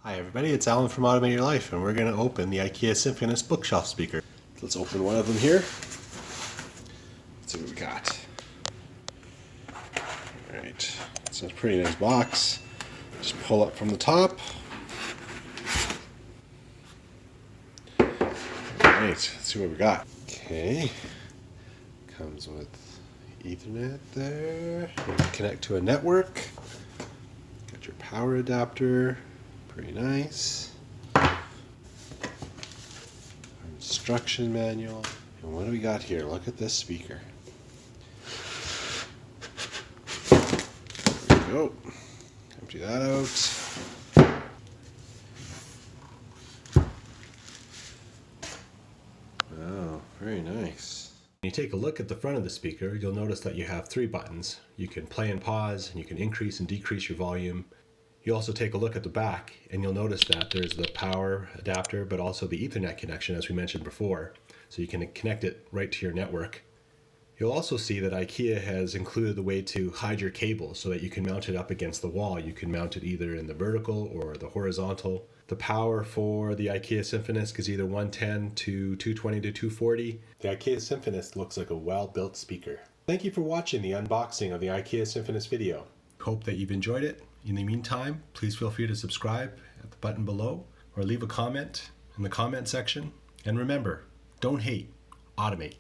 Hi everybody, it's Alan from Automate Your Life, and we're going to open the Ikea Symfonisk Bookshelf speaker. Let's open one of them here. Let's see what we got. Alright, it's a pretty nice box. Just pull up from the top. Alright, let's see what we got. Okay, comes with Ethernet there. You can connect to a network. Got your power adapter. Pretty nice. Instruction manual. And what do we got here? Look at this speaker. There we go. Empty that out. Wow, very nice. When you take a look at the front of the speaker, you'll notice that you have 3 buttons. You can play and pause, and you can increase and decrease your volume. You also take a look at the back and you'll notice that there's the power adapter but also the Ethernet connection, as we mentioned before, so you can connect it right to your network. You'll also see that Ikea has included the way to hide your cable so that you can mount it up against the wall. You can mount it either in the vertical or the horizontal. The power for the Ikea Symfonisk is either 110 to 220 to 240. The Ikea Symfonisk looks like a well-built speaker. Thank you for watching the unboxing of the Ikea Symfonisk video. Hope that you've enjoyed it. In the meantime, please feel free to subscribe at the button below or leave a comment in the comment section. And remember, don't hate, automate.